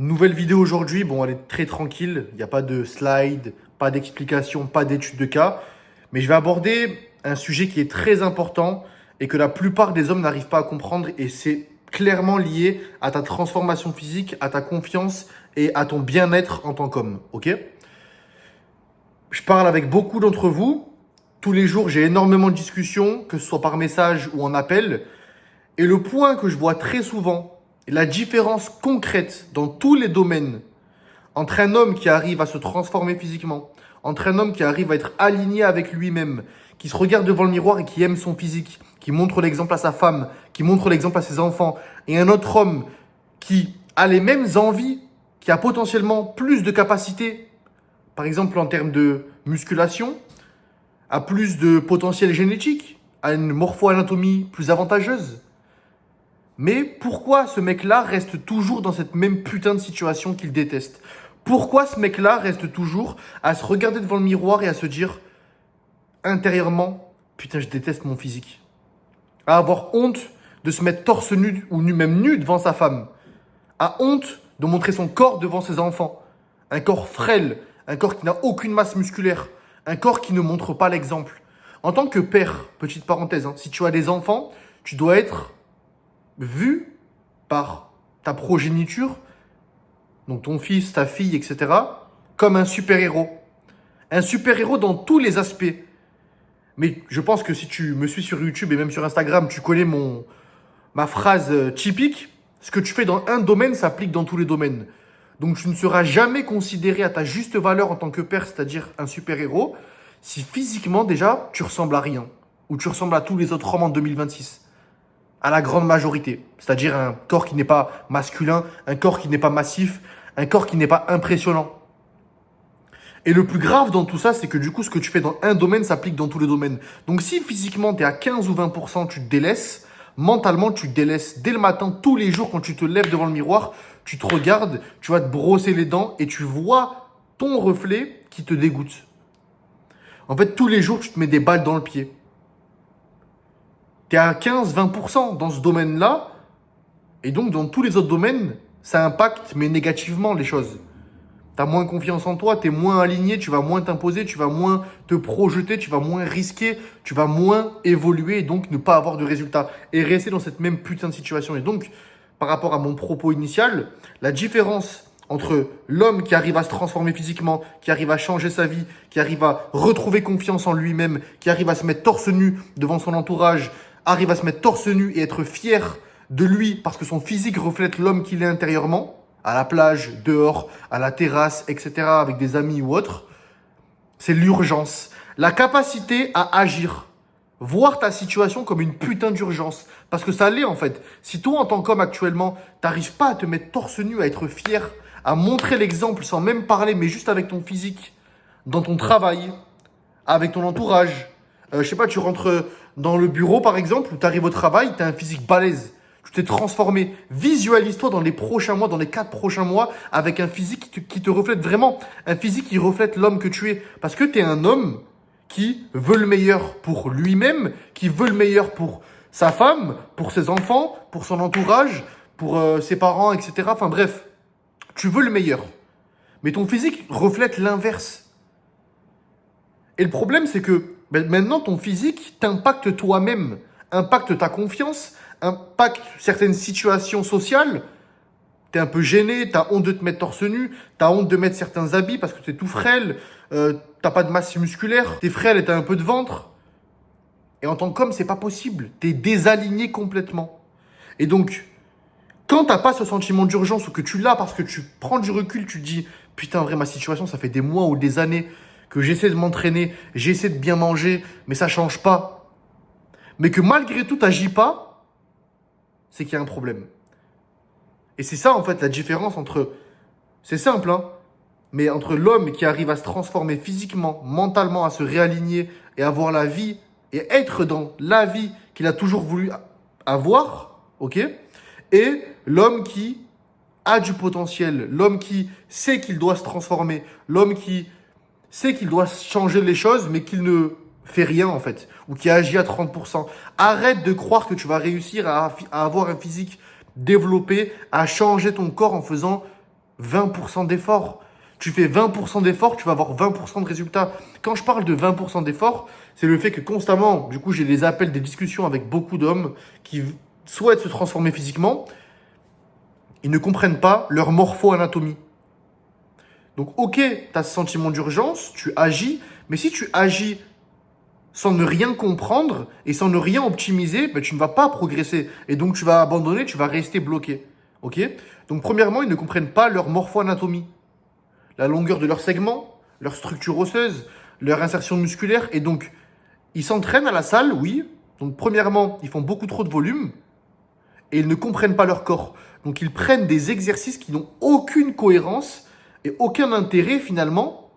Nouvelle vidéo aujourd'hui, bon elle est très tranquille, il n'y a pas de slide, pas d'explication, pas d'étude de cas, mais je vais aborder un sujet qui est très important et que la plupart des hommes n'arrivent pas à comprendre et c'est clairement lié à ta transformation physique, à ta confiance et à ton bien-être en tant qu'homme, ok? Je parle avec beaucoup d'entre vous, tous les jours j'ai énormément de discussions, que ce soit par message ou en appel, et le point que je vois très souvent, la différence concrète dans tous les domaines entre un homme qui arrive à se transformer physiquement, entre un homme qui arrive à être aligné avec lui-même, qui se regarde devant le miroir et qui aime son physique, qui montre l'exemple à sa femme, qui montre l'exemple à ses enfants, et un autre homme qui a les mêmes envies, qui a potentiellement plus de capacités, par exemple en termes de musculation, a plus de potentiel génétique, a une morpho-anatomie plus avantageuse. Mais pourquoi ce mec-là reste toujours dans cette même putain de situation qu'il déteste? Pourquoi ce mec-là reste toujours à se regarder devant le miroir et à se dire intérieurement, putain, je déteste mon physique. À avoir honte de se mettre torse nu ou même nu devant sa femme. À honte de montrer son corps devant ses enfants. Un corps frêle, un corps qui n'a aucune masse musculaire, un corps qui ne montre pas l'exemple. En tant que père, petite parenthèse, si tu as des enfants, tu dois être vu par ta progéniture, donc ton fils, ta fille, etc., comme un super-héros. Un super-héros dans tous les aspects. Mais je pense que si tu me suis sur YouTube et même sur Instagram, tu connais ma phrase typique. Ce que tu fais dans un domaine s'applique dans tous les domaines. Donc tu ne seras jamais considéré à ta juste valeur en tant que père, c'est-à-dire un super-héros, si physiquement déjà tu ressembles à rien. Ou tu ressembles à tous les autres hommes en 2026. À la grande majorité. C'est-à-dire un corps qui n'est pas masculin, un corps qui n'est pas massif, un corps qui n'est pas impressionnant. Et le plus grave dans tout ça, c'est que du coup, ce que tu fais dans un domaine s'applique dans tous les domaines. Donc si physiquement, tu es à 15 ou 20%, tu te délaisses, mentalement, tu te délaisses. Dès le matin, tous les jours, quand tu te lèves devant le miroir, tu te regardes, tu vas te brosser les dents et tu vois ton reflet qui te dégoûte. En fait, tous les jours, tu te mets des balles dans le pied. Tu es à 15-20% dans ce domaine-là. Et donc, dans tous les autres domaines, ça impacte, mais négativement, les choses. Tu as moins confiance en toi, tu es moins aligné, tu vas moins t'imposer, tu vas moins te projeter, tu vas moins risquer, tu vas moins évoluer et donc ne pas avoir de résultats. Et rester dans cette même putain de situation. Et donc, par rapport à mon propos initial, la différence entre l'homme qui arrive à se transformer physiquement, qui arrive à changer sa vie, qui arrive à retrouver confiance en lui-même, qui arrive à se mettre torse nu devant son entourage, arrive à se mettre torse nu et être fier de lui parce que son physique reflète l'homme qu'il est intérieurement, à la plage, dehors, à la terrasse, etc., avec des amis ou autres, c'est l'urgence. La capacité à agir. Voir ta situation comme une putain d'urgence. Parce que ça l'est en fait. Si toi, en tant qu'homme actuellement, t'arrives pas à te mettre torse nu, à être fier, à montrer l'exemple sans même parler, mais juste avec ton physique, dans ton travail, avec ton entourage. Je sais pas, tu rentres dans le bureau par exemple, ou tu arrives au travail, tu as un physique balèze. Tu t'es transformé. Visualise-toi dans les prochains mois, dans les 4 prochains mois, avec un physique qui te reflète vraiment. Un physique qui reflète l'homme que tu es. Parce que tu es un homme qui veut le meilleur pour lui-même, qui veut le meilleur pour sa femme, pour ses enfants, pour son entourage, pour ses parents, etc. Enfin bref, tu veux le meilleur. Mais ton physique reflète l'inverse. Et le problème, c'est que maintenant, ton physique t'impacte toi-même, impacte ta confiance, impacte certaines situations sociales. T'es un peu gêné, t'as honte de te mettre torse nu, t'as honte de mettre certains habits parce que t'es tout frêle, t'as pas de masse musculaire, t'es frêle et t'as un peu de ventre. Et en tant qu'homme, c'est pas possible. T'es désaligné complètement. Et donc, quand t'as pas ce sentiment d'urgence ou que tu l'as parce que tu prends du recul, tu te dis putain, vrai, ma situation, ça fait des mois ou des années que j'essaie de m'entraîner, j'essaie de bien manger, mais ça change pas. Mais que malgré tout, t'agis pas, c'est qu'il y a un problème. Et c'est ça, en fait, la différence entre... C'est simple, hein, mais entre l'homme qui arrive à se transformer physiquement, mentalement, à se réaligner et avoir la vie, et être dans la vie qu'il a toujours voulu avoir, ok? Et l'homme qui a du potentiel, l'homme qui sait qu'il doit se transformer, l'homme qui sait qu'il doit changer les choses, mais qu'il ne fait rien en fait, ou qui agit à 30%. Arrête de croire que tu vas réussir à avoir un physique développé, à changer ton corps en faisant 20% d'effort. Tu fais 20% d'effort, tu vas avoir 20% de résultats. Quand je parle de 20% d'effort, c'est le fait que constamment, du coup, j'ai des appels, des discussions avec beaucoup d'hommes qui souhaitent se transformer physiquement. Ils ne comprennent pas leur morpho-anatomie. Donc, ok, tu as ce sentiment d'urgence, tu agis, mais si tu agis sans ne rien comprendre et sans ne rien optimiser, ben, tu ne vas pas progresser. Et donc, tu vas abandonner, tu vas rester bloqué. Ok? Donc, premièrement, ils ne comprennent pas leur morpho-anatomie. La longueur de leurs segments, leur structure osseuse, leur insertion musculaire. Et donc, ils s'entraînent à la salle, oui. Donc, premièrement, ils font beaucoup trop de volume et ils ne comprennent pas leur corps. Donc, ils prennent des exercices qui n'ont aucune cohérence et aucun intérêt finalement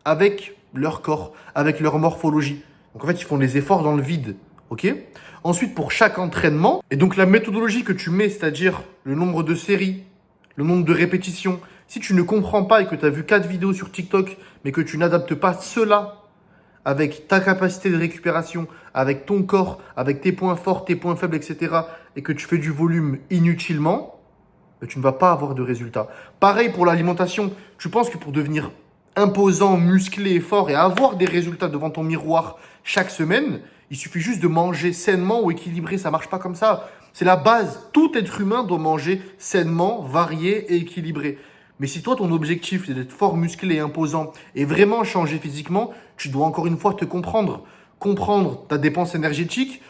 avec leur corps, avec leur morphologie. Donc, en fait, ils font des efforts dans le vide. Ok? Ensuite, pour chaque entraînement, et donc la méthodologie que tu mets, c'est-à-dire le nombre de séries, le nombre de répétitions, si tu ne comprends pas et que tu as vu 4 vidéos sur TikTok, mais que tu n'adaptes pas cela avec ta capacité de récupération, avec ton corps, avec tes points forts, tes points faibles, etc., et que tu fais du volume inutilement, tu ne vas pas avoir de résultats. Pareil pour l'alimentation. Tu penses que pour devenir imposant, musclé et fort et avoir des résultats devant ton miroir chaque semaine, il suffit juste de manger sainement ou équilibré. Ça marche pas comme ça. C'est la base. Tout être humain doit manger sainement, varié et équilibré. Mais si toi, ton objectif, c'est d'être fort, musclé et imposant et vraiment changer physiquement, tu dois encore une fois te comprendre. Comprendre ta dépense énergétique,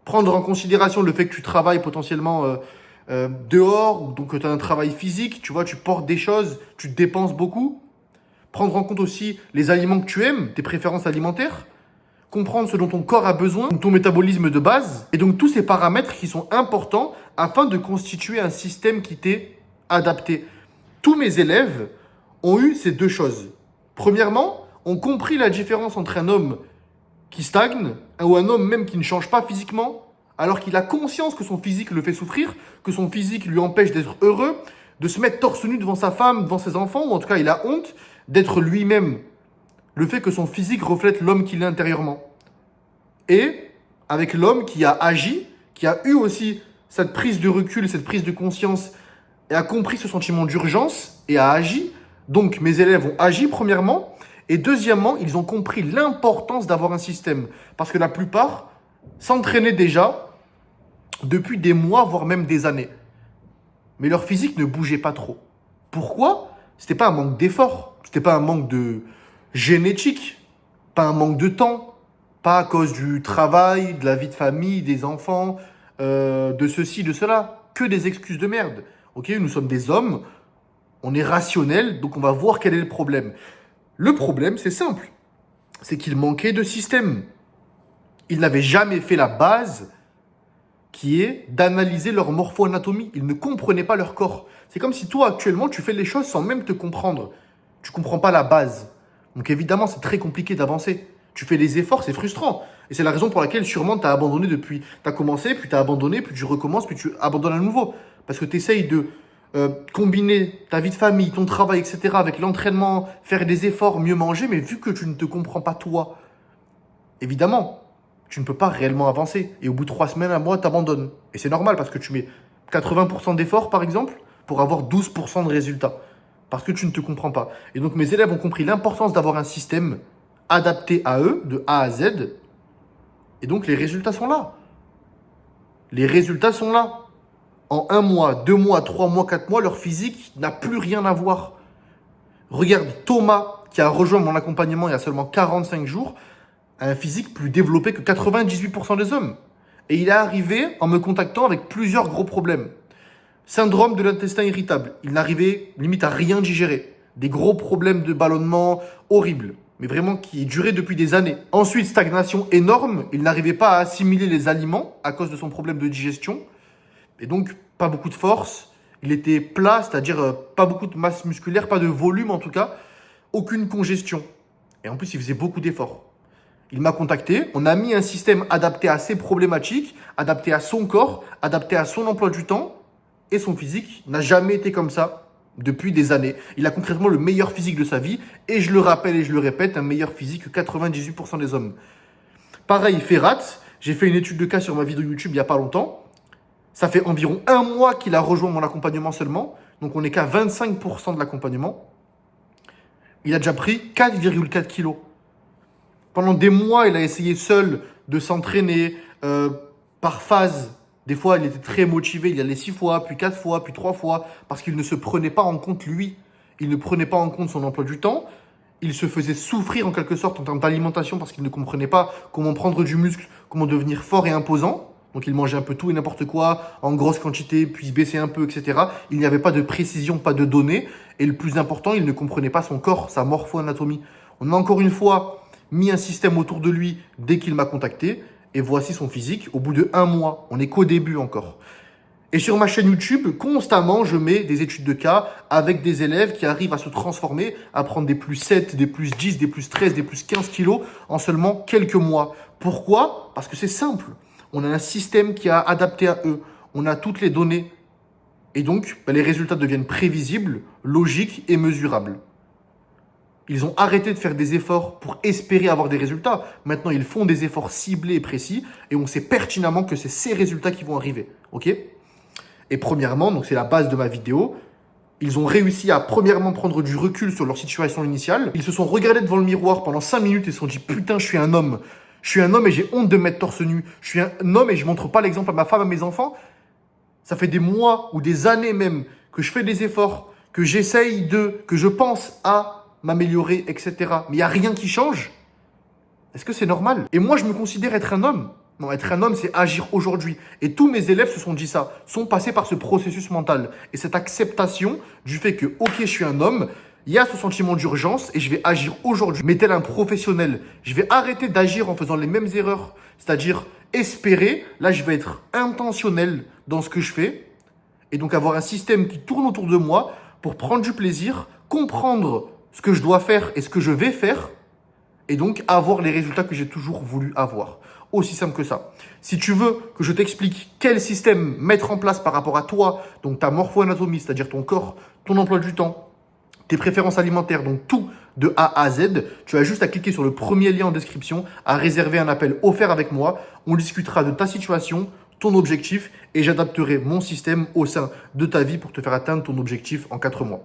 prendre en considération le fait que tu travailles potentiellement dehors, donc que tu as un travail physique, tu vois, tu portes des choses, tu dépenses beaucoup. Prendre en compte aussi les aliments que tu aimes, tes préférences alimentaires. Comprendre ce dont ton corps a besoin, ton métabolisme de base. Et donc tous ces paramètres qui sont importants afin de constituer un système qui t'est adapté. Tous mes élèves ont eu ces deux choses. Premièrement, ont compris la différence entre un homme qui stagne ou un homme même qui ne change pas physiquement, alors qu'il a conscience que son physique le fait souffrir, que son physique lui empêche d'être heureux, de se mettre torse nu devant sa femme, devant ses enfants, ou en tout cas il a honte d'être lui-même. Le fait que son physique reflète l'homme qu'il est intérieurement. Et avec l'homme qui a agi, qui a eu aussi cette prise de recul, cette prise de conscience, et a compris ce sentiment d'urgence et a agi. Donc mes élèves ont agi premièrement, et deuxièmement, ils ont compris l'importance d'avoir un système. Parce que la plupart s'entraînaient déjà depuis des mois, voire même des années. Mais leur physique ne bougeait pas trop. Pourquoi? C'était pas un manque d'effort, c'était pas un manque de génétique, pas un manque de temps, pas à cause du travail, de la vie de famille, des enfants, de ceci, de cela. Que des excuses de merde. Ok, nous sommes des hommes, on est rationnel, donc on va voir quel est le problème. Le problème, c'est simple, c'est qu'il manquait de système. Ils n'avaient jamais fait la base qui est d'analyser leur morpho-anatomie. Ils ne comprenaient pas leur corps. C'est comme si toi, actuellement, tu fais les choses sans même te comprendre. Tu ne comprends pas la base. Donc évidemment, c'est très compliqué d'avancer. Tu fais les efforts, c'est frustrant. Et c'est la raison pour laquelle sûrement tu as abandonné depuis. Tu as commencé, puis tu as abandonné, puis tu recommences, puis tu abandonnes à nouveau. Parce que tu essayes de combiner ta vie de famille, ton travail, etc. avec l'entraînement, faire des efforts, mieux manger. Mais vu que tu ne te comprends pas toi, évidemment, tu ne peux pas réellement avancer. Et au bout de 3 semaines, un mois, tu abandonnes. Et c'est normal parce que tu mets 80% d'efforts, par exemple, pour avoir 12% de résultats. Parce que tu ne te comprends pas. Et donc, mes élèves ont compris l'importance d'avoir un système adapté à eux, de A à Z. Et donc, les résultats sont là. Les résultats sont là. En 1 mois, 2 mois, 3 mois, 4 mois, leur physique n'a plus rien à voir. Regarde, Thomas, qui a rejoint mon accompagnement il y a seulement 45 jours, a un physique plus développé que 98% des hommes. Et il est arrivé en me contactant avec plusieurs gros problèmes. Syndrome de l'intestin irritable. Il n'arrivait limite à rien digérer. Des gros problèmes de ballonnement horribles, mais vraiment qui duraient depuis des années. Ensuite, stagnation énorme. Il n'arrivait pas à assimiler les aliments à cause de son problème de digestion. Et donc, pas beaucoup de force. Il était plat, c'est-à-dire pas beaucoup de masse musculaire, pas de volume en tout cas. Aucune congestion. Et en plus, il faisait beaucoup d'efforts. Il m'a contacté, on a mis un système adapté à ses problématiques, adapté à son corps, adapté à son emploi du temps. Et son physique n'a jamais été comme ça depuis des années. Il a concrètement le meilleur physique de sa vie. Et je le rappelle et je le répète, un meilleur physique que 98% des hommes. Pareil, Ferrat, j'ai fait une étude de cas sur ma vidéo YouTube il n'y a pas longtemps. Ça fait environ 1 mois qu'il a rejoint mon accompagnement seulement. donc on n'est qu'à 25% de l'accompagnement, il a déjà pris 4,4 kilos. Pendant des mois, il a essayé seul de s'entraîner par phase. Des fois, il était très motivé, il y allait 6 fois, puis 4 fois, puis 3 fois, parce qu'il ne se prenait pas en compte lui. Il ne prenait pas en compte son emploi du temps. Il se faisait souffrir en quelque sorte en termes d'alimentation parce qu'il ne comprenait pas comment prendre du muscle, comment devenir fort et imposant. Donc il mangeait un peu tout et n'importe quoi, en grosse quantité, puis il baissait un peu, etc. Il n'y avait pas de précision, pas de données. Et le plus important, il ne comprenait pas son corps, sa morpho-anatomie. On a encore une fois mis un système autour de lui dès qu'il m'a contacté. Et voici son physique au bout de 1 mois. On n'est qu'au début encore. Et sur ma chaîne YouTube, constamment, je mets des études de cas avec des élèves qui arrivent à se transformer, à prendre des plus 7, des plus 10, des plus 13, des plus 15 kilos en seulement quelques mois. Pourquoi? Parce que c'est simple. On a un système qui a adapté à eux. On a toutes les données. Et donc, les résultats deviennent prévisibles, logiques et mesurables. Ils ont arrêté de faire des efforts pour espérer avoir des résultats. Maintenant, ils font des efforts ciblés et précis et on sait pertinemment que c'est ces résultats qui vont arriver. Ok? Et premièrement, donc c'est la base de ma vidéo, ils ont réussi à premièrement prendre du recul sur leur situation initiale. Ils se sont regardés devant le miroir pendant 5 minutes et se sont dit « Putain, je suis un homme. Je suis un homme et j'ai honte de me mettre torse nu. Je suis un homme et je montre pas l'exemple à ma femme, à mes enfants. » Ça fait des mois ou des années même que je fais des efforts, que j'essaye que je pense à m'améliorer, etc. Mais il n'y a rien qui change. Est-ce que c'est normal? Et moi, je me considère être un homme. Non, être un homme, c'est agir aujourd'hui. Et tous mes élèves se sont dit ça, sont passés par ce processus mental. Et cette acceptation du fait que, ok, je suis un homme, il y a ce sentiment d'urgence et je vais agir aujourd'hui. Mais tel un professionnel, je vais arrêter d'agir en faisant les mêmes erreurs. C'est-à-dire espérer, là, je vais être intentionnel dans ce que je fais. Et donc avoir un système qui tourne autour de moi pour prendre du plaisir, comprendre ce que je dois faire et ce que je vais faire. Et donc avoir les résultats que j'ai toujours voulu avoir. Aussi simple que ça. Si tu veux que je t'explique quel système mettre en place par rapport à toi, donc ta morpho-anatomie, c'est-à-dire ton corps, ton emploi du temps, tes préférences alimentaires, donc tout de A à Z, tu as juste à cliquer sur le premier lien en description, à réserver un appel offert avec moi. On discutera de ta situation, ton objectif et j'adapterai mon système au sein de ta vie pour te faire atteindre ton objectif en 4 mois.